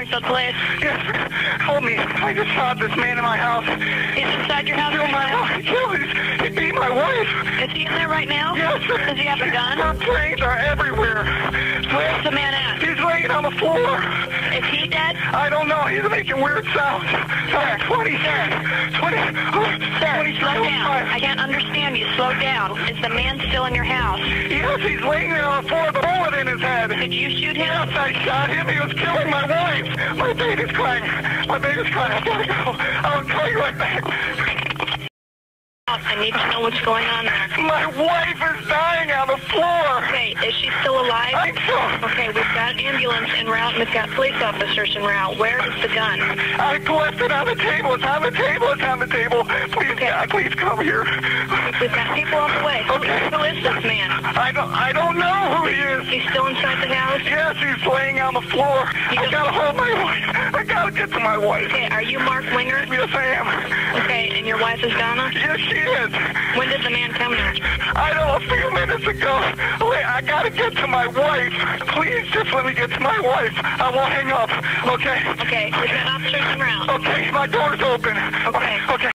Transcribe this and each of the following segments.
Springfield Police. Yes, help me. I just shot this man in my house. He's inside your house He right now? killed he beat my wife. Is he in there right now? Yes. Does he have a gun? Her brains are everywhere. Where's the man at? He's laying on the floor. Is he dead? I don't know. He's making weird sounds. Sir. 20. Sir, slow down. I can't understand you. Slow down. Is the man still in your house? Yes, he's laying there on the floor with a bullet in his head. Did you shoot him? Yes, I shot him. He was killing my wife. My baby's crying. I gotta go. I'll call you right back. I need to know what's going on there. My wife is dying on the floor. Okay, is she still alive? I think so. Okay, we've got ambulance en route and we've got police officers en route. Where is the gun? I left it on the table. It's on the table. It's on the table. Please, Okay. please come here. We've got people on the way. Okay. Who is this man? I don't know who he is. He's still inside the house? Yes, he's laying on the floor. I gotta hold my wife. I gotta get to my wife. Okay, are you Mark Winger? Yes, I am. Okay, and your wife is Donna? Yes, she is. When did the man come here? I know, a few minutes ago. Wait, I gotta get to my wife. Please, just let me get to my wife. I won't hang up. Okay? Okay, we've got officers en route. Okay, my door's open. Okay. Okay.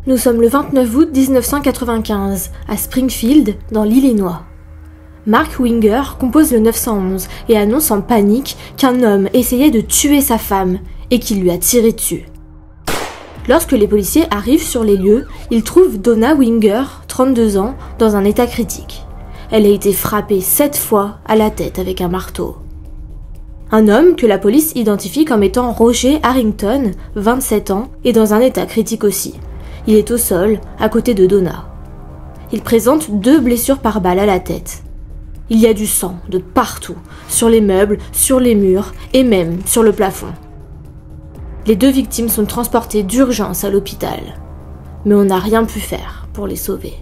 Nous sommes le 29 août 1995, à Springfield, dans l'Illinois. Mark Winger compose le 911 et annonce en panique qu'un homme essayait de tuer sa femme et qu'il lui a tiré dessus. Lorsque les policiers arrivent sur les lieux, ils trouvent Donna Winger, 32 ans, dans un état critique. Elle a été frappée 7 fois à la tête avec un marteau. Un homme que la police identifie comme étant Roger Harrington, 27 ans, est dans un état critique aussi. Il est au sol, à côté de Donna. Il présente 2 blessures par balle à la tête. Il y a du sang de partout, sur les meubles, sur les murs et même sur le plafond. Les 2 victimes sont transportées d'urgence à l'hôpital. Mais on n'a rien pu faire pour les sauver.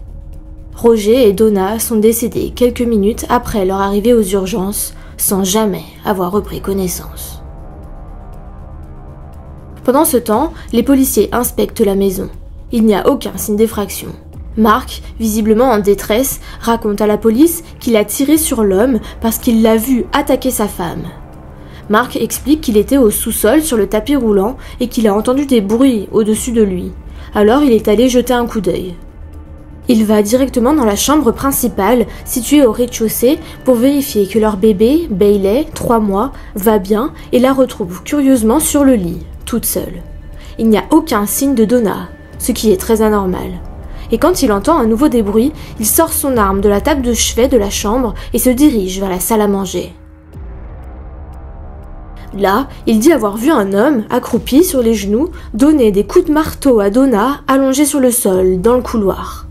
Roger et Donna sont décédés quelques minutes après leur arrivée aux urgences, sans jamais avoir repris connaissance. Pendant ce temps, les policiers inspectent la maison. Il n'y a aucun signe d'effraction. Mark, visiblement en détresse, raconte à la police qu'il a tiré sur l'homme parce qu'il l'a vu attaquer sa femme. Mark explique qu'il était au sous-sol sur le tapis roulant et qu'il a entendu des bruits au-dessus de lui. Alors il est allé jeter un coup d'œil. Il va directement dans la chambre principale, située au rez-de-chaussée, pour vérifier que leur bébé, Bailey, 3 mois, va bien et la retrouve curieusement sur le lit, toute seule. Il n'y a aucun signe de Donna, ce qui est très anormal. Et quand il entend à nouveau des bruits, il sort son arme de la table de chevet de la chambre et se dirige vers la salle à manger. Là, il dit avoir vu un homme, accroupi sur les genoux, donner des coups de marteau à Donna, allongée sur le sol, dans le couloir.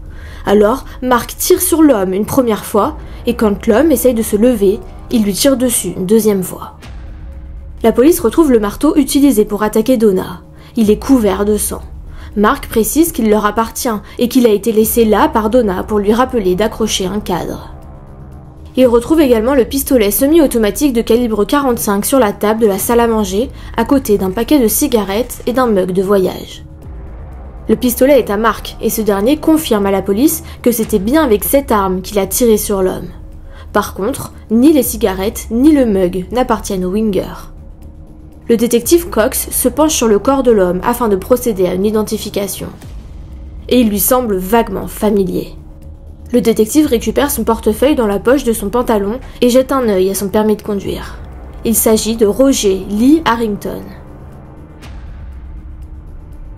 Alors, Mark tire sur l'homme une première fois, et quand l'homme essaye de se lever, il lui tire dessus une deuxième fois. La police retrouve le marteau utilisé pour attaquer Donna. Il est couvert de sang. Mark précise qu'il leur appartient et qu'il a été laissé là par Donna pour lui rappeler d'accrocher un cadre. Il retrouve également le pistolet semi-automatique de calibre 45 sur la table de la salle à manger, à côté d'un paquet de cigarettes et d'un mug de voyage. Le pistolet est à Mark et ce dernier confirme à la police que c'était bien avec cette arme qu'il a tiré sur l'homme. Par contre, ni les cigarettes ni le mug n'appartiennent au Winger. Le détective Cox se penche sur le corps de l'homme afin de procéder à une identification. Et il lui semble vaguement familier. Le détective récupère son portefeuille dans la poche de son pantalon et jette un œil à son permis de conduire. Il s'agit de Roger Lee Harrington.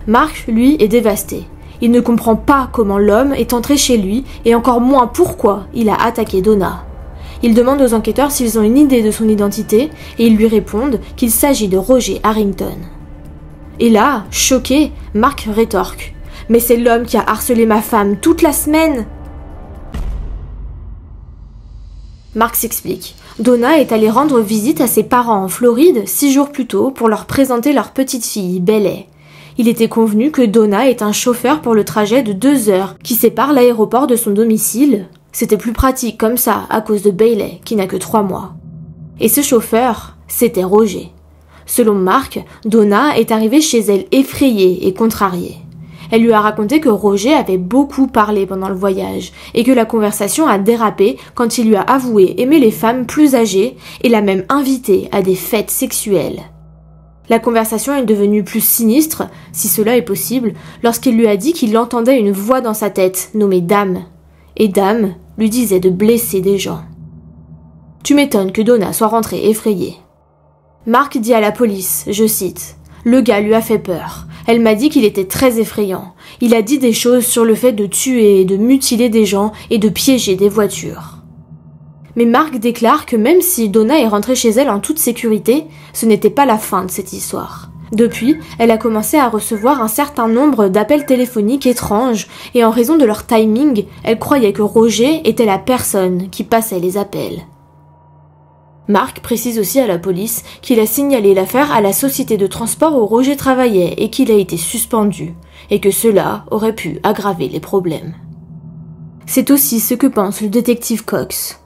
Mark, lui, est dévasté. Il ne comprend pas comment l'homme est entré chez lui et encore moins pourquoi il a attaqué Donna. Il demande aux enquêteurs s'ils ont une idée de son identité et ils lui répondent qu'il s'agit de Roger Harrington. Et là, choqué, Mark rétorque « Mais c'est l'homme qui a harcelé ma femme toute la semaine !» Mark s'explique. Donna est allée rendre visite à ses parents en Floride 6 jours plus tôt pour leur présenter leur petite fille, Bailey. Il était convenu que Donna est un chauffeur pour le trajet de 2 heures qui sépare l'aéroport de son domicile, C'était plus pratique comme ça à cause de Bailey qui n'a que 3 mois. Et ce chauffeur, c'était Roger. Selon Mark, Donna est arrivée chez elle effrayée et contrariée. Elle lui a raconté que Roger avait beaucoup parlé pendant le voyage et que la conversation a dérapé quand il lui a avoué aimer les femmes plus âgées et l'a même invitée à des fêtes sexuelles. La conversation est devenue plus sinistre, si cela est possible, lorsqu'il lui a dit qu'il entendait une voix dans sa tête nommée Dame. Et Dame lui disait de blesser des gens. Tu m'étonnes que Donna soit rentrée effrayée. Mark dit à la police, je cite, « Le gars lui a fait peur. Elle m'a dit qu'il était très effrayant. Il a dit des choses sur le fait de tuer et de mutiler des gens et de piéger des voitures. » Mais Mark déclare que même si Donna est rentrée chez elle en toute sécurité, ce n'était pas la fin de cette histoire. Depuis, elle a commencé à recevoir un certain nombre d'appels téléphoniques étranges et en raison de leur timing, elle croyait que Roger était la personne qui passait les appels. Mark précise aussi à la police qu'il a signalé l'affaire à la société de transport où Roger travaillait et qu'il a été suspendu, et que cela aurait pu aggraver les problèmes. C'est aussi ce que pense le détective Cox.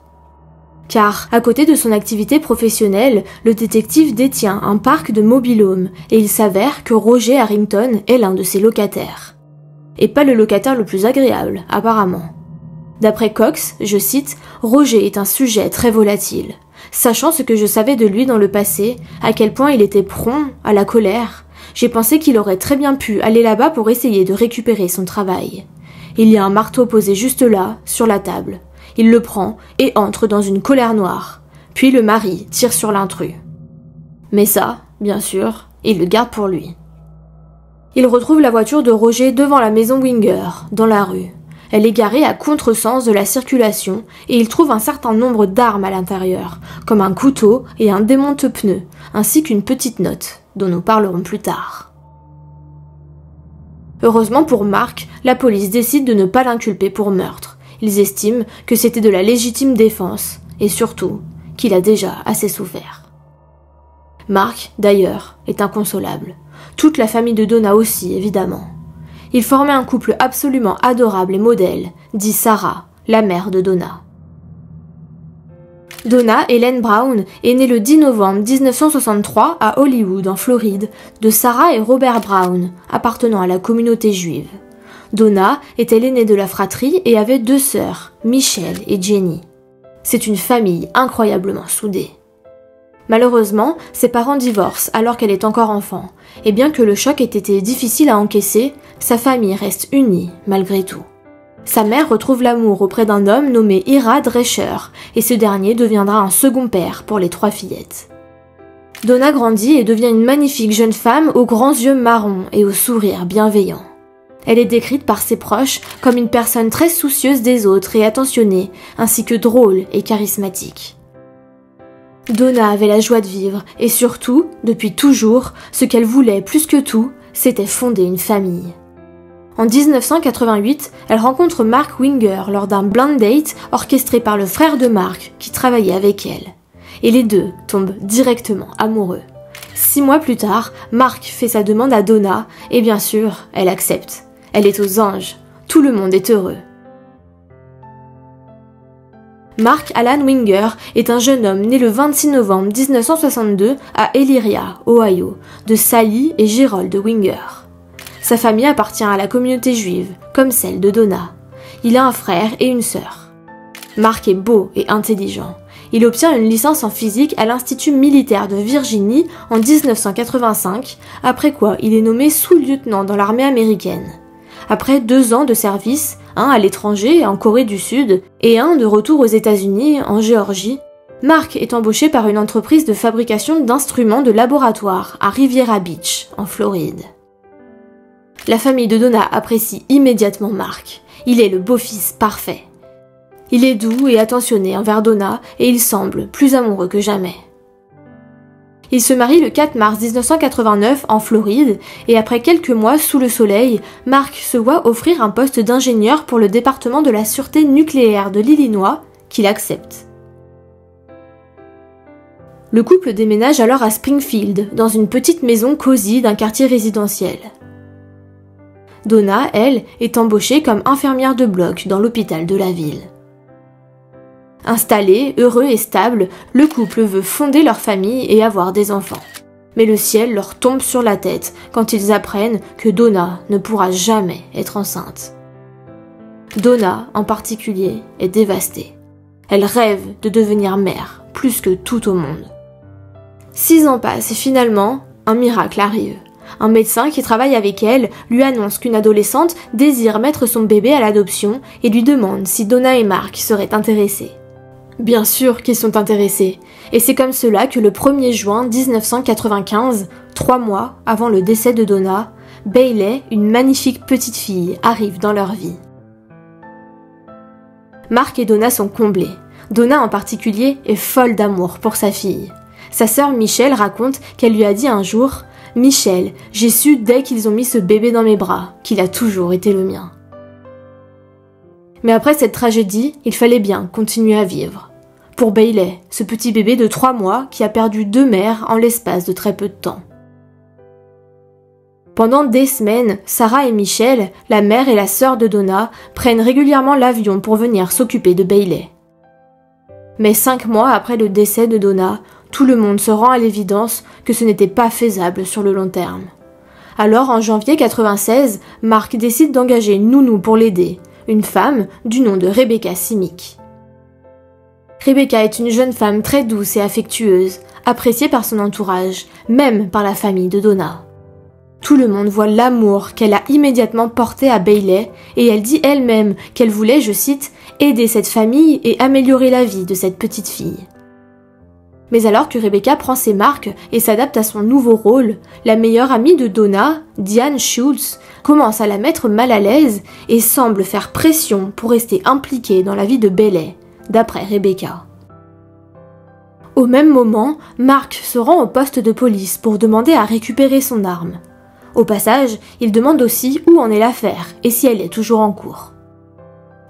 Car, à côté de son activité professionnelle, le détective détient un parc de mobil-home et il s'avère que Roger Harrington est l'un de ses locataires. Et pas le locataire le plus agréable, apparemment. D'après Cox, je cite, « Roger est un sujet très volatile. Sachant ce que je savais de lui dans le passé, à quel point il était prompt à la colère, j'ai pensé qu'il aurait très bien pu aller là-bas pour essayer de récupérer son travail. Il y a un marteau posé juste là, sur la table. Il le prend et entre dans une colère noire. Puis le mari tire sur l'intrus. Mais ça, bien sûr, il le garde pour lui. Il retrouve la voiture de Roger devant la maison Winger, dans la rue. Elle est garée à contresens de la circulation et il trouve un certain nombre d'armes à l'intérieur, comme un couteau et un démonte-pneus, ainsi qu'une petite note, dont nous parlerons plus tard. Heureusement pour Mark, la police décide de ne pas l'inculper pour meurtre. Ils estiment que c'était de la légitime défense, et surtout, qu'il a déjà assez souffert. Mark, d'ailleurs, est inconsolable. Toute la famille de Donna aussi, évidemment. Ils formaient un couple absolument adorable et modèle, dit Sarah, la mère de Donna. Donna Helen Brown est née le 10 novembre 1963 à Hollywood, en Floride, de Sarah et Robert Brown, appartenant à la communauté juive. Donna était l'aînée de la fratrie et avait 2 sœurs, Michelle et Jenny. C'est une famille incroyablement soudée. Malheureusement, ses parents divorcent alors qu'elle est encore enfant, et bien que le choc ait été difficile à encaisser, sa famille reste unie malgré tout. Sa mère retrouve l'amour auprès d'un homme nommé Ira Drescher, et ce dernier deviendra un second père pour les 3 fillettes. Donna grandit et devient une magnifique jeune femme aux grands yeux marrons et au sourire bienveillant. Elle est décrite par ses proches comme une personne très soucieuse des autres et attentionnée, ainsi que drôle et charismatique. Donna avait la joie de vivre et surtout, depuis toujours, ce qu'elle voulait plus que tout, c'était fonder une famille. En 1988, elle rencontre Mark Winger lors d'un blind date orchestré par le frère de Mark qui travaillait avec elle. Et les deux tombent directement amoureux. 6 mois plus tard, Mark fait sa demande à Donna et bien sûr, elle accepte. Elle est aux anges. Tout le monde est heureux. Mark Alan Winger est un jeune homme né le 26 novembre 1962 à Elyria, Ohio, de Sally et Gerald Winger. Sa famille appartient à la communauté juive, comme celle de Donna. Il a un frère et une sœur. Mark est beau et intelligent. Il obtient une licence en physique à l'Institut militaire de Virginie en 1985, après quoi il est nommé sous-lieutenant dans l'armée américaine. Après 2 ans de service, un à l'étranger, en Corée du Sud, et un de retour aux États-Unis, en Géorgie, Mark est embauché par une entreprise de fabrication d'instruments de laboratoire à Riviera Beach, en Floride. La famille de Donna apprécie immédiatement Mark. Il est le beau-fils parfait. Il est doux et attentionné envers Donna et il semble plus amoureux que jamais. Il se marie le 4 mars 1989 en Floride et après quelques mois sous le soleil, Mark se voit offrir un poste d'ingénieur pour le département de la sûreté nucléaire de l'Illinois, qu'il accepte. Le couple déménage alors à Springfield, dans une petite maison cosy d'un quartier résidentiel. Donna, elle, est embauchée comme infirmière de bloc dans l'hôpital de la ville. Installé, heureux et stable, le couple veut fonder leur famille et avoir des enfants. Mais le ciel leur tombe sur la tête quand ils apprennent que Donna ne pourra jamais être enceinte. Donna, en particulier, est dévastée. Elle rêve de devenir mère, plus que tout au monde. 6 ans passent et finalement, un miracle arrive. Un médecin qui travaille avec elle lui annonce qu'une adolescente désire mettre son bébé à l'adoption et lui demande si Donna et Mark seraient intéressés. Bien sûr qu'ils sont intéressés, et c'est comme cela que le 1er juin 1995, 3 mois avant le décès de Donna, Bailey, une magnifique petite fille, arrive dans leur vie. Mark et Donna sont comblés. Donna en particulier est folle d'amour pour sa fille. Sa sœur Michelle raconte qu'elle lui a dit un jour « Michelle, j'ai su dès qu'ils ont mis ce bébé dans mes bras qu'il a toujours été le mien. » Mais après cette tragédie, il fallait bien continuer à vivre. Pour Bailey, ce petit bébé de 3 mois qui a perdu 2 mères en l'espace de très peu de temps. Pendant des semaines, Sarah et Michelle, la mère et la sœur de Donna, prennent régulièrement l'avion pour venir s'occuper de Bailey. Mais 5 mois après le décès de Donna, tout le monde se rend à l'évidence que ce n'était pas faisable sur le long terme. Alors, en janvier 1996, Mark décide d'engager une nounou pour l'aider, une femme du nom de Rebecca Simic. Rebecca est une jeune femme très douce et affectueuse, appréciée par son entourage, même par la famille de Donna. Tout le monde voit l'amour qu'elle a immédiatement porté à Bailey et elle dit elle-même qu'elle voulait, je cite, « aider cette famille et améliorer la vie de cette petite fille ». Mais alors que Rebecca prend ses marques et s'adapte à son nouveau rôle, la meilleure amie de Donna, Diane Schultz, commence à la mettre mal à l'aise et semble faire pression pour rester impliquée dans la vie de Bailey, d'après Rebecca. Au même moment, Mark se rend au poste de police pour demander à récupérer son arme. Au passage, il demande aussi où en est l'affaire et si elle est toujours en cours.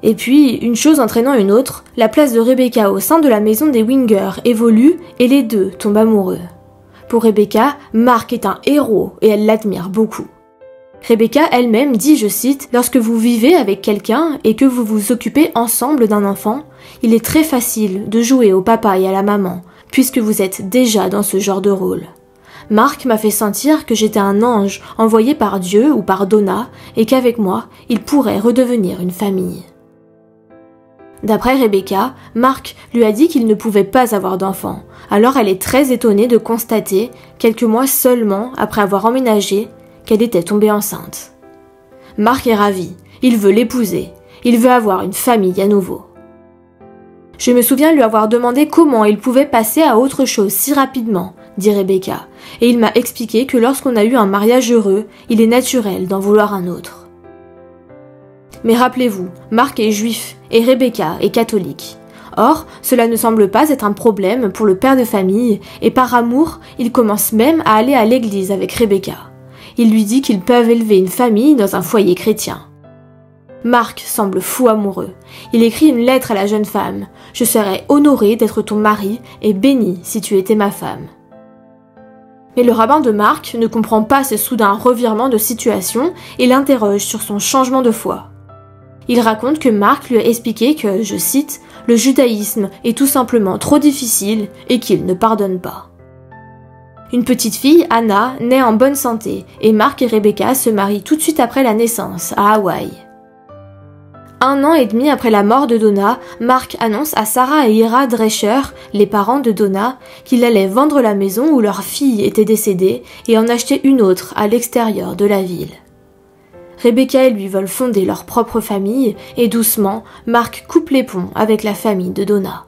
Et puis, une chose entraînant une autre, la place de Rebecca au sein de la maison des Winger évolue et les deux tombent amoureux. Pour Rebecca, Mark est un héros et elle l'admire beaucoup. Rebecca elle-même dit, je cite, « Lorsque vous vivez avec quelqu'un et que vous vous occupez ensemble d'un enfant, il est très facile de jouer au papa et à la maman, puisque vous êtes déjà dans ce genre de rôle. Mark m'a fait sentir que j'étais un ange envoyé par Dieu ou par Donna et qu'avec moi, il pourrait redevenir une famille. » D'après Rebecca, Mark lui a dit qu'il ne pouvait pas avoir d'enfant, alors elle est très étonnée de constater, quelques mois seulement après avoir emménagé, qu'elle était tombée enceinte. Mark est ravi, il veut l'épouser, il veut avoir une famille à nouveau. Je me souviens lui avoir demandé comment il pouvait passer à autre chose si rapidement, dit Rebecca, et il m'a expliqué que lorsqu'on a eu un mariage heureux, il est naturel d'en vouloir un autre. Mais rappelez-vous, Mark est juif et Rebecca est catholique. Or, cela ne semble pas être un problème pour le père de famille et par amour, il commence même à aller à l'église avec Rebecca. Il lui dit qu'ils peuvent élever une famille dans un foyer chrétien. Mark semble fou amoureux. Il écrit une lettre à la jeune femme. « Je serais honoré d'être ton mari et béni si tu étais ma femme. » Mais le rabbin de Mark ne comprend pas ce soudain revirement de situation et l'interroge sur son changement de foi. Il raconte que Mark lui a expliqué que, je cite, « le judaïsme est tout simplement trop difficile et qu'il ne pardonne pas. » Une petite fille, Anna, naît en bonne santé et Mark et Rebecca se marient tout de suite après la naissance, à Hawaï. 1 an et demi après la mort de Donna, Mark annonce à Sarah et Ira Drescher, les parents de Donna, qu'il allait vendre la maison où leur fille était décédée et en acheter une autre à l'extérieur de la ville. Rebecca et lui veulent fonder leur propre famille et doucement, Mark coupe les ponts avec la famille de Donna.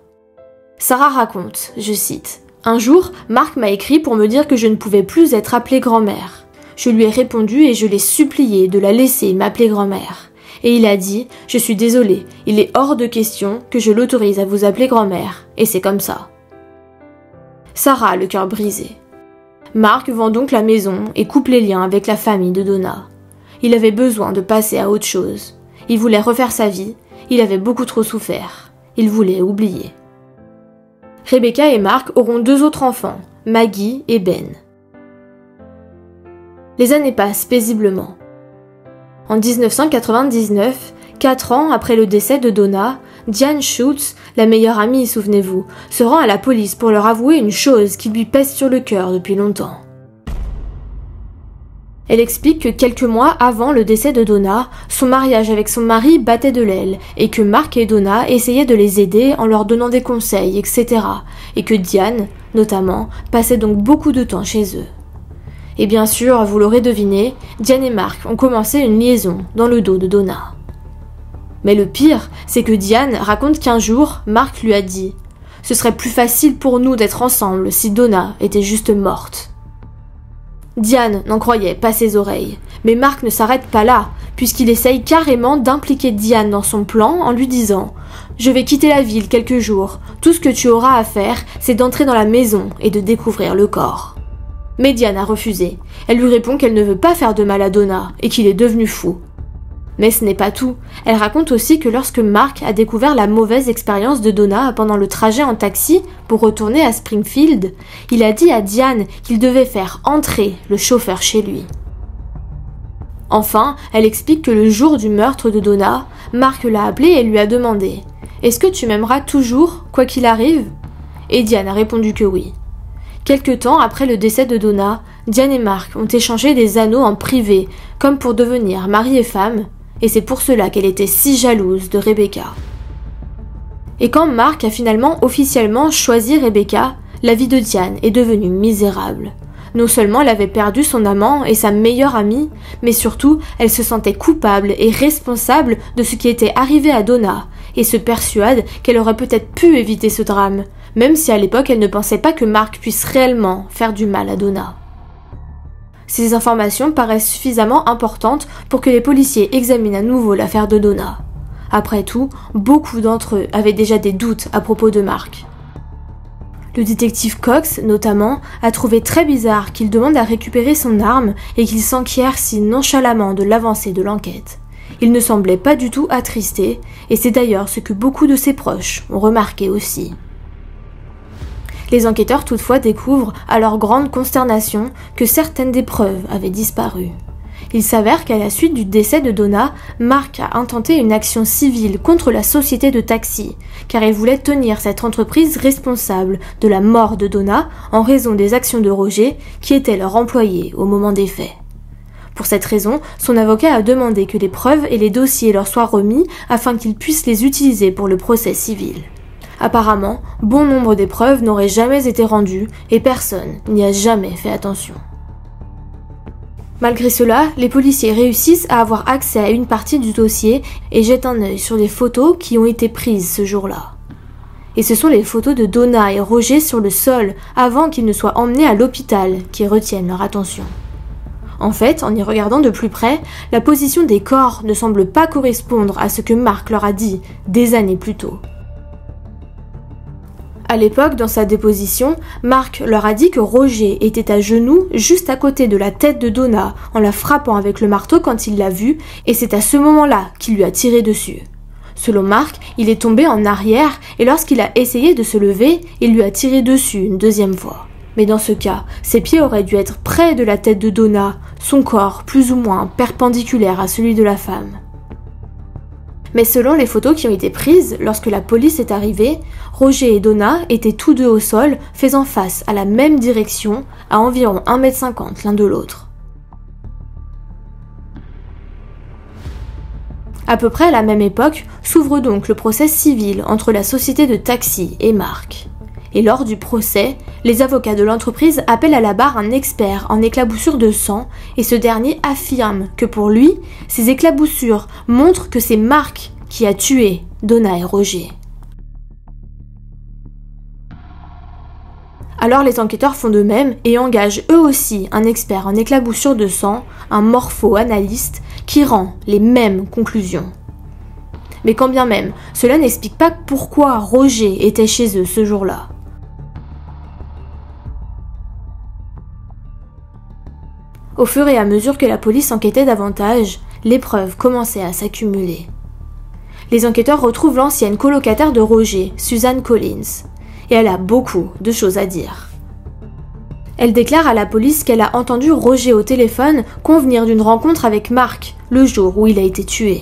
Sarah raconte, je cite, « Un jour, Mark m'a écrit pour me dire que je ne pouvais plus être appelée grand-mère. Je lui ai répondu et je l'ai supplié de la laisser m'appeler grand-mère. Et il a dit, « Je suis désolé, il est hors de question que je l'autorise à vous appeler grand-mère, et c'est comme ça. » Sarah a le cœur brisé. Mark vend donc la maison et coupe les liens avec la famille de Donna. Il avait besoin de passer à autre chose. Il voulait refaire sa vie, il avait beaucoup trop souffert. Il voulait oublier. Rebecca et Mark auront 2 autres enfants, Maggie et Ben. Les années passent paisiblement. En 1999, 4 ans après le décès de Donna, Diane Schultz, la meilleure amie, souvenez-vous, se rend à la police pour leur avouer une chose qui lui pèse sur le cœur depuis longtemps. Elle explique que quelques mois avant le décès de Donna, son mariage avec son mari battait de l'aile et que Mark et Donna essayaient de les aider en leur donnant des conseils, etc. et que Diane, notamment, passait donc beaucoup de temps chez eux. Et bien sûr, vous l'aurez deviné, Diane et Mark ont commencé une liaison dans le dos de Donna. Mais le pire, c'est que Diane raconte qu'un jour, Mark lui a dit « Ce serait plus facile pour nous d'être ensemble si Donna était juste morte. » Diane n'en croyait pas ses oreilles, mais Mark ne s'arrête pas là, puisqu'il essaye carrément d'impliquer Diane dans son plan en lui disant « Je vais quitter la ville quelques jours, tout ce que tu auras à faire, c'est d'entrer dans la maison et de découvrir le corps. » Mais Diane a refusé. Elle lui répond qu'elle ne veut pas faire de mal à Donna et qu'il est devenu fou. Mais ce n'est pas tout. Elle raconte aussi que lorsque Mark a découvert la mauvaise expérience de Donna pendant le trajet en taxi pour retourner à Springfield, il a dit à Diane qu'il devait faire entrer le chauffeur chez lui. Enfin, elle explique que le jour du meurtre de Donna, Mark l'a appelée et lui a demandé « Est-ce que tu m'aimeras toujours, quoi qu'il arrive ?» Et Diane a répondu que oui. Quelque temps après le décès de Donna, Diane et Mark ont échangé des anneaux en privé, comme pour devenir mari et femme, et c'est pour cela qu'elle était si jalouse de Rebecca. Et quand Mark a finalement officiellement choisi Rebecca, la vie de Diane est devenue misérable. Non seulement elle avait perdu son amant et sa meilleure amie, mais surtout elle se sentait coupable et responsable de ce qui était arrivé à Donna, et se persuade qu'elle aurait peut-être pu éviter ce drame, même si à l'époque elle ne pensait pas que Mark puisse réellement faire du mal à Donna. Ces informations paraissent suffisamment importantes pour que les policiers examinent à nouveau l'affaire de Donna. Après tout, beaucoup d'entre eux avaient déjà des doutes à propos de Mark. Le détective Cox, notamment, a trouvé très bizarre qu'il demande à récupérer son arme et qu'il s'enquiert si nonchalamment de l'avancée de l'enquête. Il ne semblait pas du tout attristé, et c'est d'ailleurs ce que beaucoup de ses proches ont remarqué aussi. Les enquêteurs toutefois découvrent, à leur grande consternation, que certaines des preuves avaient disparu. Il s'avère qu'à la suite du décès de Donna, Mark a intenté une action civile contre la société de taxi, car il voulait tenir cette entreprise responsable de la mort de Donna en raison des actions de Roger, qui était leur employé au moment des faits. Pour cette raison, son avocat a demandé que les preuves et les dossiers leur soient remis afin qu'ils puissent les utiliser pour le procès civil. Apparemment, bon nombre des preuves n'auraient jamais été rendues et personne n'y a jamais fait attention. Malgré cela, les policiers réussissent à avoir accès à une partie du dossier et jettent un œil sur les photos qui ont été prises ce jour-là. Et ce sont les photos de Donna et Roger sur le sol avant qu'ils ne soient emmenés à l'hôpital qui retiennent leur attention. En fait, en y regardant de plus près, la position des corps ne semble pas correspondre à ce que Mark leur a dit des années plus tôt. À l'époque, dans sa déposition, Mark leur a dit que Roger était à genoux juste à côté de la tête de Donna en la frappant avec le marteau quand il l'a vue, et c'est à ce moment-là qu'il lui a tiré dessus. Selon Mark, il est tombé en arrière et lorsqu'il a essayé de se lever, il lui a tiré dessus une deuxième fois. Mais dans ce cas, ses pieds auraient dû être près de la tête de Donna, son corps plus ou moins perpendiculaire à celui de la femme. Mais selon les photos qui ont été prises lorsque la police est arrivée, Roger et Donna étaient tous deux au sol, faisant face à la même direction, à environ 1,50 m l'un de l'autre. À peu près à la même époque, s'ouvre donc le procès civil entre la société de taxi et Mark. Et lors du procès, les avocats de l'entreprise appellent à la barre un expert en éclaboussures de sang et ce dernier affirme que pour lui, ces éclaboussures montrent que c'est Mark qui a tué Donna et Roger. Alors les enquêteurs font de même et engagent eux aussi un expert en éclaboussures de sang, un morpho-analyste, qui rend les mêmes conclusions. Mais quand bien même, cela n'explique pas pourquoi Roger était chez eux ce jour-là. Au fur et à mesure que la police enquêtait davantage, les preuves commençaient à s'accumuler. Les enquêteurs retrouvent l'ancienne colocataire de Roger, Suzanne Collins, et elle a beaucoup de choses à dire. Elle déclare à la police qu'elle a entendu Roger au téléphone convenir d'une rencontre avec Mark le jour où il a été tué.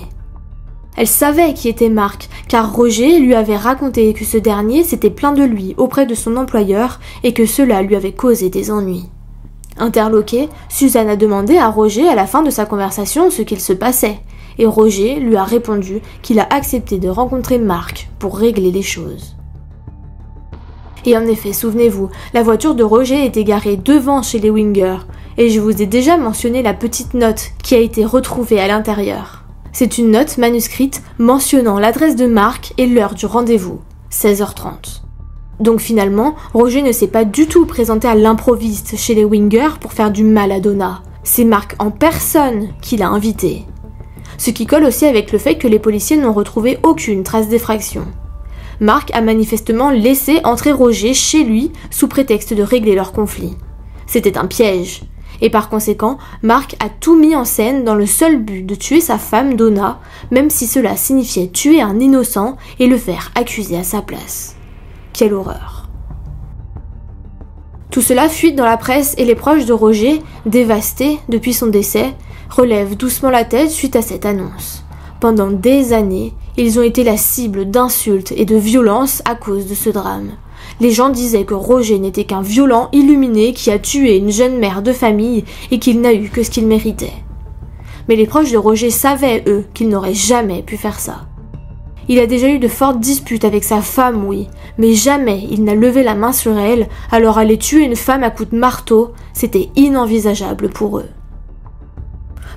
Elle savait qui était Mark, car Roger lui avait raconté que ce dernier s'était plaint de lui auprès de son employeur et que cela lui avait causé des ennuis. Interloquée, Suzanne a demandé à Roger à la fin de sa conversation ce qu'il se passait, et Roger lui a répondu qu'il a accepté de rencontrer Mark pour régler les choses. Et en effet, souvenez-vous, la voiture de Roger était garée devant chez les Winger, et je vous ai déjà mentionné la petite note qui a été retrouvée à l'intérieur. C'est une note manuscrite mentionnant l'adresse de Mark et l'heure du rendez-vous, 16h30. Donc finalement, Roger ne s'est pas du tout présenté à l'improviste chez les Winger pour faire du mal à Donna. C'est Mark en personne qui l'a invité. Ce qui colle aussi avec le fait que les policiers n'ont retrouvé aucune trace d'effraction. Mark a manifestement laissé entrer Roger chez lui sous prétexte de régler leur conflit. C'était un piège. Et par conséquent, Mark a tout mis en scène dans le seul but de tuer sa femme Donna, même si cela signifiait tuer un innocent et le faire accuser à sa place. Quelle horreur. Tout cela fuite dans la presse et les proches de Roger, dévastés depuis son décès, relèvent doucement la tête suite à cette annonce. Pendant des années, ils ont été la cible d'insultes et de violences à cause de ce drame. Les gens disaient que Roger n'était qu'un violent illuminé qui a tué une jeune mère de famille et qu'il n'a eu que ce qu'il méritait. Mais les proches de Roger savaient, eux, qu'il n'aurait jamais pu faire ça. Il a déjà eu de fortes disputes avec sa femme, oui, mais jamais il n'a levé la main sur elle, alors aller tuer une femme à coups de marteau, c'était inenvisageable pour eux.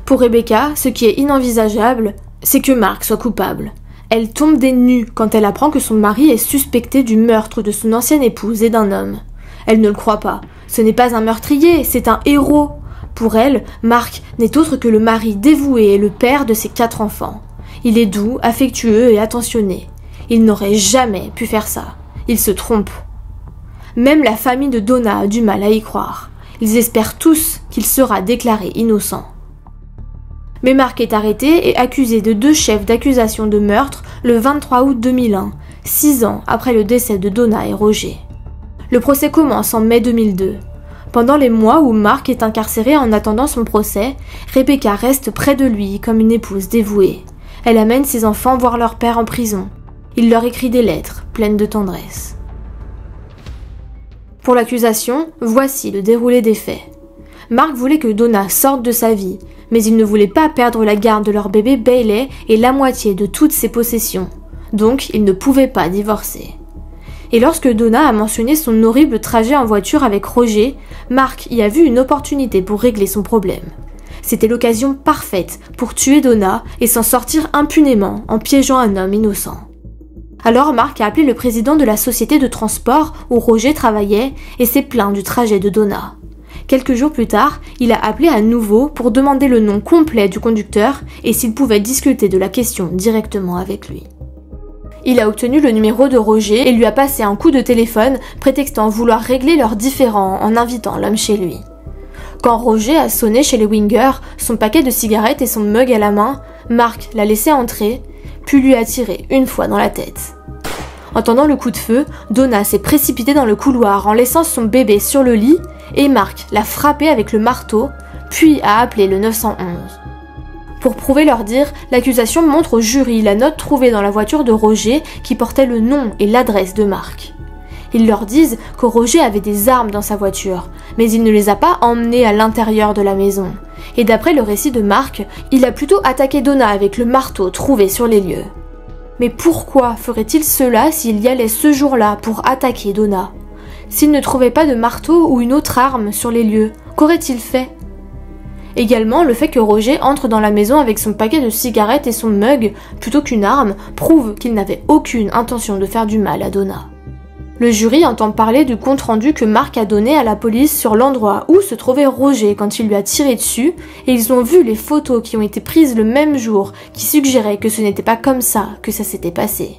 Pour Rebecca, ce qui est inenvisageable, c'est que Mark soit coupable. Elle tombe des nues quand elle apprend que son mari est suspecté du meurtre de son ancienne épouse et d'un homme. Elle ne le croit pas. Ce n'est pas un meurtrier, c'est un héros. Pour elle, Mark n'est autre que le mari dévoué et le père de ses 4 enfants. Il est doux, affectueux et attentionné. Il n'aurait jamais pu faire ça. Il se trompe. Même la famille de Donna a du mal à y croire. Ils espèrent tous qu'il sera déclaré innocent. Mais Mark est arrêté et accusé de 2 chefs d'accusation de meurtre le 23 août 2001, 6 ans après le décès de Donna et Roger. Le procès commence en mai 2002. Pendant les mois où Mark est incarcéré en attendant son procès, Rebecca reste près de lui comme une épouse dévouée. Elle amène ses enfants voir leur père en prison. Il leur écrit des lettres pleines de tendresse. Pour l'accusation, voici le déroulé des faits. Mark voulait que Donna sorte de sa vie, mais il ne voulait pas perdre la garde de leur bébé Bailey et la moitié de toutes ses possessions. Donc, il ne pouvait pas divorcer. Et lorsque Donna a mentionné son horrible trajet en voiture avec Roger, Mark y a vu une opportunité pour régler son problème. C'était l'occasion parfaite pour tuer Donna et s'en sortir impunément en piégeant un homme innocent. Alors Mark a appelé le président de la société de transport où Roger travaillait et s'est plaint du trajet de Donna. Quelques jours plus tard, il a appelé à nouveau pour demander le nom complet du conducteur et s'il pouvait discuter de la question directement avec lui. Il a obtenu le numéro de Roger et lui a passé un coup de téléphone prétextant vouloir régler leurs différends en invitant l'homme chez lui. Quand Roger a sonné chez les Winger, son paquet de cigarettes et son mug à la main, Mark l'a laissé entrer, puis lui a tiré une fois dans la tête. Entendant le coup de feu, Donna s'est précipitée dans le couloir en laissant son bébé sur le lit et Mark l'a frappé avec le marteau, puis a appelé le 911. Pour prouver leur dire, l'accusation montre au jury la note trouvée dans la voiture de Roger qui portait le nom et l'adresse de Mark. Ils leur disent que Roger avait des armes dans sa voiture, mais il ne les a pas emmenées à l'intérieur de la maison. Et d'après le récit de Mark, il a plutôt attaqué Donna avec le marteau trouvé sur les lieux. Mais pourquoi ferait-il cela s'il y allait ce jour-là pour attaquer Donna ? S'il ne trouvait pas de marteau ou une autre arme sur les lieux, qu'aurait-il fait ? Également, le fait que Roger entre dans la maison avec son paquet de cigarettes et son mug, plutôt qu'une arme, prouve qu'il n'avait aucune intention de faire du mal à Donna. Le jury entend parler du compte-rendu que Mark a donné à la police sur l'endroit où se trouvait Roger quand il lui a tiré dessus, et ils ont vu les photos qui ont été prises le même jour qui suggéraient que ce n'était pas comme ça que ça s'était passé.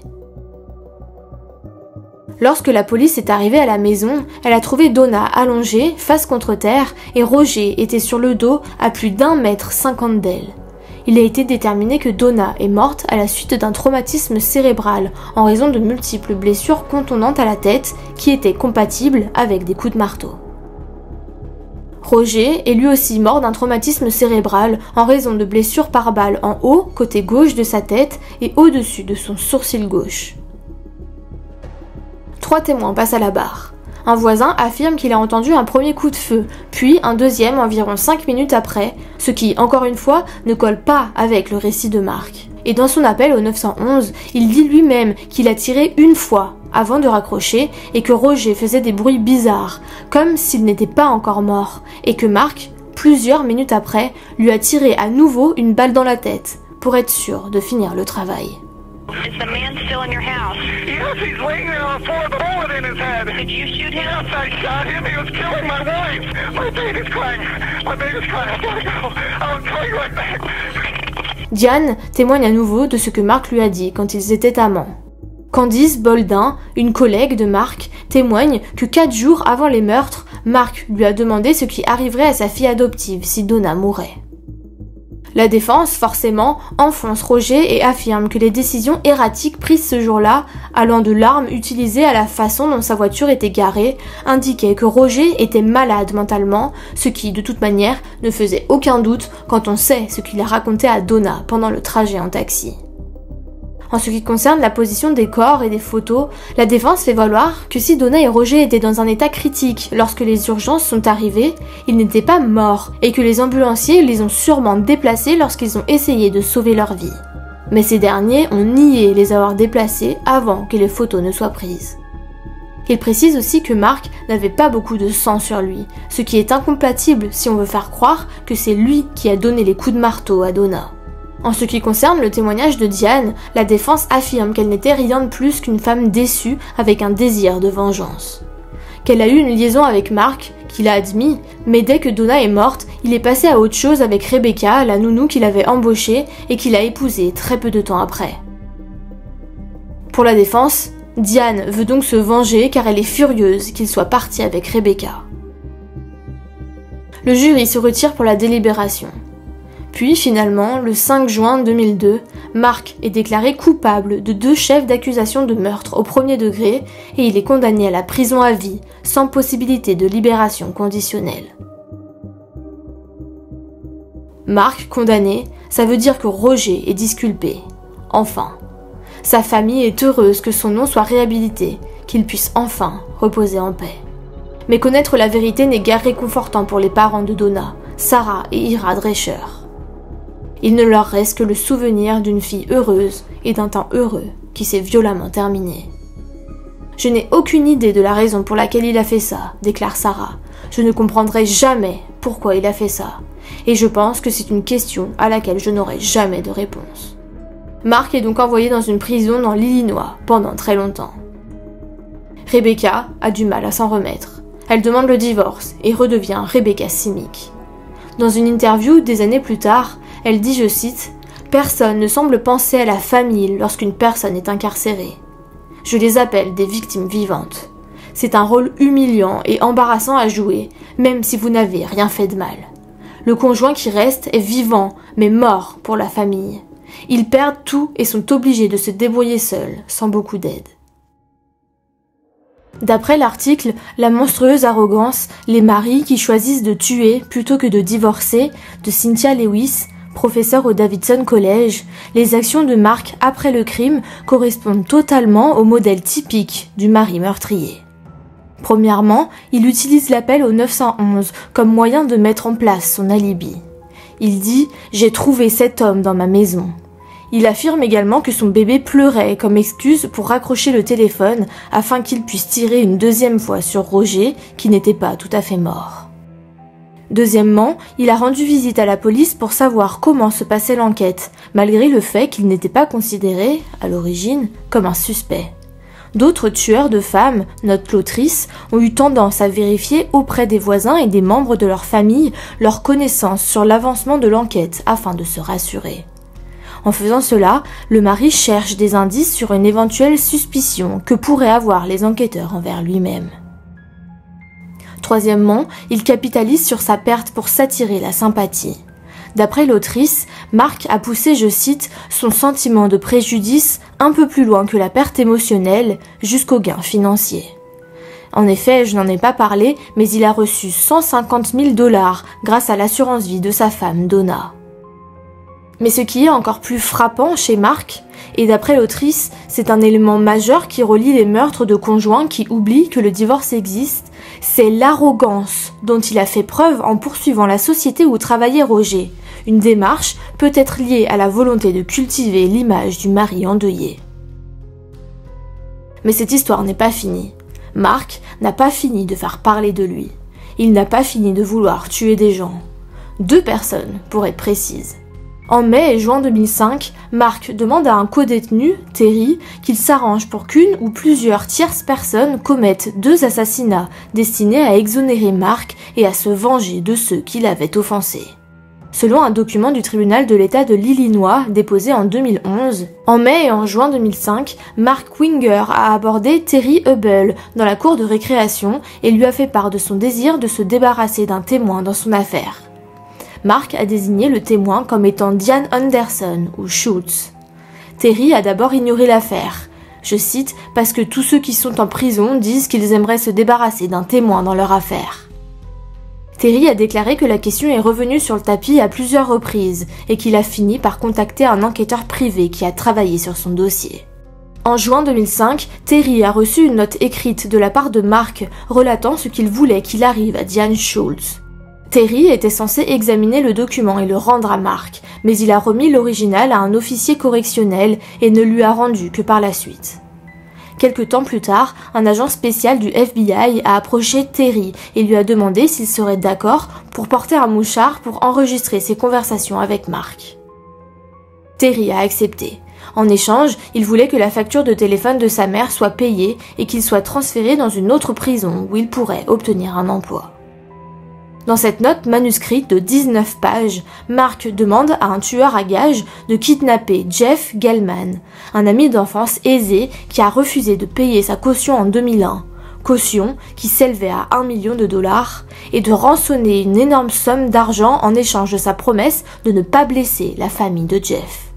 Lorsque la police est arrivée à la maison, elle a trouvé Donna allongée, face contre terre, et Roger était sur le dos à plus d'1,50 m d'elle. Il a été déterminé que Donna est morte à la suite d'un traumatisme cérébral en raison de multiples blessures contondantes à la tête qui étaient compatibles avec des coups de marteau. Roger est lui aussi mort d'un traumatisme cérébral en raison de blessures par balle en haut, côté gauche de sa tête et au-dessus de son sourcil gauche. 3 témoins passent à la barre. Un voisin affirme qu'il a entendu un premier coup de feu, puis un deuxième environ 5 minutes après, ce qui, encore une fois, ne colle pas avec le récit de Marc. Et dans son appel au 911, il dit lui-même qu'il a tiré une fois avant de raccrocher et que Roger faisait des bruits bizarres, comme s'il n'était pas encore mort, et que Marc, plusieurs minutes après, lui a tiré à nouveau une balle dans la tête, pour être sûr de finir le travail. Is the man still in your house? Yes, he's laying there on the floor with a bullet in his head. Did you shoot him? Yes, I shot him. He was killing my wife. My baby's crying. My baby's crying. I gotta go. I'll tell you right back. Diane témoigne à nouveau de ce que Marc lui a dit quand ils étaient amants. Candice Boldin, une collègue de Marc, témoigne que 4 jours avant les meurtres, Marc lui a demandé ce qui arriverait à sa fille adoptive si Donna mourait. La défense, forcément, enfonce Roger et affirme que les décisions erratiques prises ce jour-là, allant de l'arme utilisée à la façon dont sa voiture était garée, indiquaient que Roger était malade mentalement, ce qui, de toute manière, ne faisait aucun doute quand on sait ce qu'il a raconté à Donna pendant le trajet en taxi. En ce qui concerne la position des corps et des photos, la défense fait valoir que si Donna et Roger étaient dans un état critique lorsque les urgences sont arrivées, ils n'étaient pas morts et que les ambulanciers les ont sûrement déplacés lorsqu'ils ont essayé de sauver leur vie. Mais ces derniers ont nié les avoir déplacés avant que les photos ne soient prises. Il précise aussi que Marc n'avait pas beaucoup de sang sur lui, ce qui est incompatible si on veut faire croire que c'est lui qui a donné les coups de marteau à Donna. En ce qui concerne le témoignage de Diane, la défense affirme qu'elle n'était rien de plus qu'une femme déçue avec un désir de vengeance. Qu'elle a eu une liaison avec Marc, qu'il a admis, mais dès que Donna est morte, il est passé à autre chose avec Rebecca, la nounou qu'il avait embauchée et qu'il a épousée très peu de temps après. Pour la défense, Diane veut donc se venger car elle est furieuse qu'il soit parti avec Rebecca. Le jury se retire pour la délibération. Puis finalement, le 5 juin 2002, Marc est déclaré coupable de 2 chefs d'accusation de meurtre au premier degré et il est condamné à la prison à vie, sans possibilité de libération conditionnelle. Marc condamné, ça veut dire que Roger est disculpé. Enfin, sa famille est heureuse que son nom soit réhabilité, qu'il puisse enfin reposer en paix. Mais connaître la vérité n'est guère réconfortant pour les parents de Donna, Sarah et Ira Drescher. Il ne leur reste que le souvenir d'une fille heureuse et d'un temps heureux qui s'est violemment terminé. « Je n'ai aucune idée de la raison pour laquelle il a fait ça, déclare Sarah. Je ne comprendrai jamais pourquoi il a fait ça. Et je pense que c'est une question à laquelle je n'aurai jamais de réponse. » Marc est donc envoyé dans une prison dans l'Illinois pendant très longtemps. Rebecca a du mal à s'en remettre. Elle demande le divorce et redevient Rebecca Simic. Dans une interview des années plus tard, elle dit, je cite, « Personne ne semble penser à la famille lorsqu'une personne est incarcérée. Je les appelle des victimes vivantes. C'est un rôle humiliant et embarrassant à jouer, même si vous n'avez rien fait de mal. Le conjoint qui reste est vivant, mais mort pour la famille. Ils perdent tout et sont obligés de se débrouiller seuls, sans beaucoup d'aide. » D'après l'article « La monstrueuse arrogance, les maris qui choisissent de tuer plutôt que de divorcer » de Cynthia Lewis, professeur au Davidson College, les actions de Marc après le crime correspondent totalement au modèle typique du mari meurtrier. Premièrement, il utilise l'appel au 911 comme moyen de mettre en place son alibi. Il dit « J'ai trouvé cet homme dans ma maison ». Il affirme également que son bébé pleurait comme excuse pour raccrocher le téléphone afin qu'il puisse tirer une deuxième fois sur Roger qui n'était pas tout à fait mort. Deuxièmement, il a rendu visite à la police pour savoir comment se passait l'enquête, malgré le fait qu'il n'était pas considéré, à l'origine, comme un suspect. D'autres tueurs de femmes, note l'autrice, ont eu tendance à vérifier auprès des voisins et des membres de leur famille leurs connaissances sur l'avancement de l'enquête afin de se rassurer. En faisant cela, le mari cherche des indices sur une éventuelle suspicion que pourraient avoir les enquêteurs envers lui-même. Troisièmement, il capitalise sur sa perte pour s'attirer la sympathie. D'après l'autrice, Marc a poussé, je cite, son sentiment de préjudice un peu plus loin que la perte émotionnelle jusqu'au gain financier. En effet, je n'en ai pas parlé, mais il a reçu 150 000 $ grâce à l'assurance vie de sa femme Donna. Mais ce qui est encore plus frappant chez Mark, et d'après l'autrice, c'est un élément majeur qui relie les meurtres de conjoints qui oublient que le divorce existe, c'est l'arrogance dont il a fait preuve en poursuivant la société où travaillait Roger, une démarche peut-être liée à la volonté de cultiver l'image du mari endeuillé. Mais cette histoire n'est pas finie. Mark n'a pas fini de faire parler de lui. Il n'a pas fini de vouloir tuer des gens. 2 personnes, pour être précise. En mai et juin 2005, Mark demande à un codétenu, Terry, qu'il s'arrange pour qu'une ou plusieurs tierces personnes commettent 2 assassinats destinés à exonérer Mark et à se venger de ceux qui l'avaient offensé. Selon un document du tribunal de l'État de l'Illinois déposé en 2011, en mai et en juin 2005, Mark Winger a abordé Terry Hubble dans la cour de récréation et lui a fait part de son désir de se débarrasser d'un témoin dans son affaire. Mark a désigné le témoin comme étant Diane Anderson ou Schultz. Terry a d'abord ignoré l'affaire. Je cite, parce que tous ceux qui sont en prison disent qu'ils aimeraient se débarrasser d'un témoin dans leur affaire. Terry a déclaré que la question est revenue sur le tapis à plusieurs reprises et qu'il a fini par contacter un enquêteur privé qui a travaillé sur son dossier. En juin 2005, Terry a reçu une note écrite de la part de Mark relatant ce qu'il voulait qu'il arrive à Diane Schultz. Terry était censé examiner le document et le rendre à Mark, mais il a remis l'original à un officier correctionnel et ne lui a rendu que par la suite. Quelque temps plus tard, un agent spécial du FBI a approché Terry et lui a demandé s'il serait d'accord pour porter un mouchard pour enregistrer ses conversations avec Mark. Terry a accepté. En échange, il voulait que la facture de téléphone de sa mère soit payée et qu'il soit transféré dans une autre prison où il pourrait obtenir un emploi. Dans cette note manuscrite de 19 pages, Mark demande à un tueur à gages de kidnapper Jeff Gellman, un ami d'enfance aisé qui a refusé de payer sa caution en 2001, caution qui s'élevait à $1 million, et de rançonner une énorme somme d'argent en échange de sa promesse de ne pas blesser la famille de Jeff.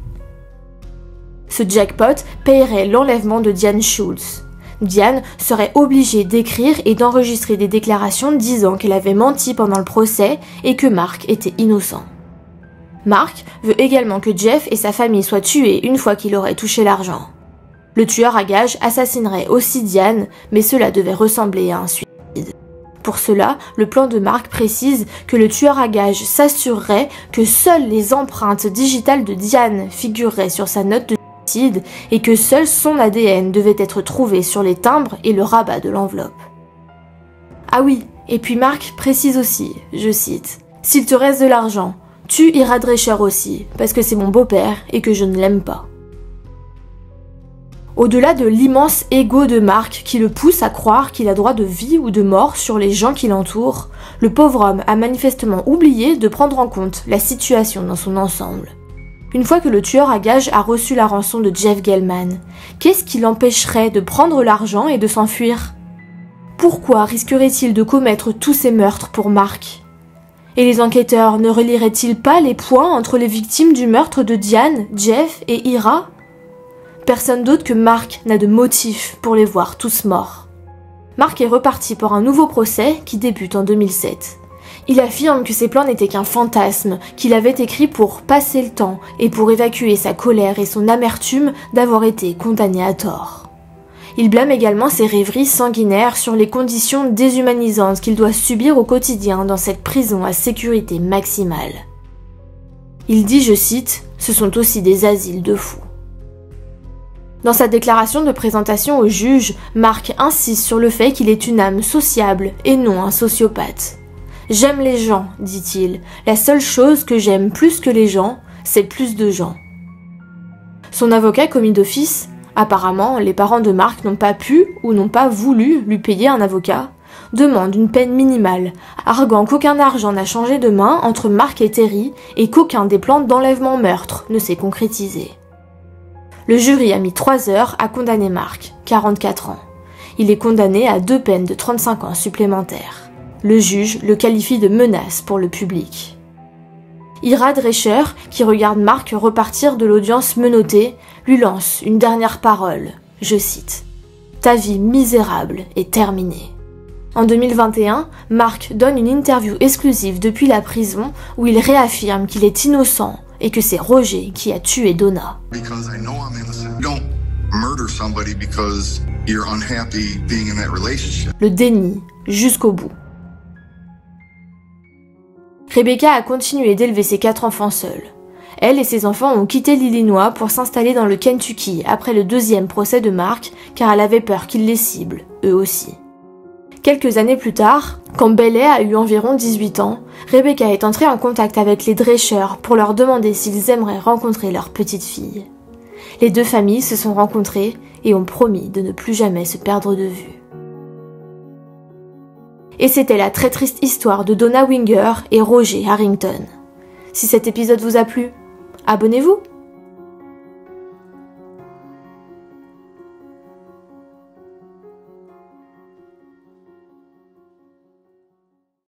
Ce jackpot paierait l'enlèvement de Diane Schultz. Diane serait obligée d'écrire et d'enregistrer des déclarations disant qu'elle avait menti pendant le procès et que Mark était innocent. Mark veut également que Jeff et sa famille soient tués une fois qu'il aurait touché l'argent. Le tueur à gages assassinerait aussi Diane, mais cela devait ressembler à un suicide. Pour cela, le plan de Mark précise que le tueur à gages s'assurerait que seules les empreintes digitales de Diane figureraient sur sa note de et que seul son ADN devait être trouvé sur les timbres et le rabat de l'enveloppe. Ah oui, et puis Mark précise aussi, je cite, « S'il te reste de l'argent, tue Ira Drescher aussi, parce que c'est mon beau-père et que je ne l'aime pas. » Au-delà de l'immense ego de Mark qui le pousse à croire qu'il a droit de vie ou de mort sur les gens qui l'entourent, le pauvre homme a manifestement oublié de prendre en compte la situation dans son ensemble. Une fois que le tueur à gages a reçu la rançon de Jeff Gellman, qu'est-ce qui l'empêcherait de prendre l'argent et de s'enfuir? Pourquoi risquerait-il de commettre tous ces meurtres pour Mark? Et les enquêteurs ne relieraient-ils pas les points entre les victimes du meurtre de Diane, Jeff et Ira? Personne d'autre que Mark n'a de motif pour les voir tous morts. Mark est reparti pour un nouveau procès qui débute en 2007. Il affirme que ses plans n'étaient qu'un fantasme, qu'il avait écrit pour passer le temps et pour évacuer sa colère et son amertume d'avoir été condamné à tort. Il blâme également ses rêveries sanguinaires sur les conditions déshumanisantes qu'il doit subir au quotidien dans cette prison à sécurité maximale. Il dit, je cite, « Ce sont aussi des asiles de fous ». Dans sa déclaration de présentation au juge, Mark insiste sur le fait qu'il est une âme sociable et non un sociopathe. « J'aime les gens, dit-il. La seule chose que j'aime plus que les gens, c'est plus de gens. » Son avocat commis d'office, apparemment les parents de Mark n'ont pas pu ou n'ont pas voulu lui payer un avocat, demande une peine minimale, arguant qu'aucun argent n'a changé de main entre Mark et Terry et qu'aucun des plans d'enlèvement-meurtre ne s'est concrétisé. Le jury a mis 3 heures à condamner Mark, 44 ans. Il est condamné à 2 peines de 35 ans supplémentaires. Le juge le qualifie de menace pour le public. Ira Drescher, qui regarde Mark repartir de l'audience menottée, lui lance une dernière parole, je cite, « Ta vie misérable est terminée. » En 2021, Mark donne une interview exclusive depuis la prison où il réaffirme qu'il est innocent et que c'est Roger qui a tué Donna. Le déni jusqu'au bout. Rebecca a continué d'élever ses 4 enfants seuls. Elle et ses enfants ont quitté l'Illinois pour s'installer dans le Kentucky après le 2e procès de Mark car elle avait peur qu'il les cible, eux aussi. Quelques années plus tard, quand Bailey a eu environ 18 ans, Rebecca est entrée en contact avec les Drescher pour leur demander s'ils aimeraient rencontrer leur petite fille. Les 2 familles se sont rencontrées et ont promis de ne plus jamais se perdre de vue. Et c'était la très triste histoire de Donna Winger et Roger Harrington. Si cet épisode vous a plu, abonnez-vous!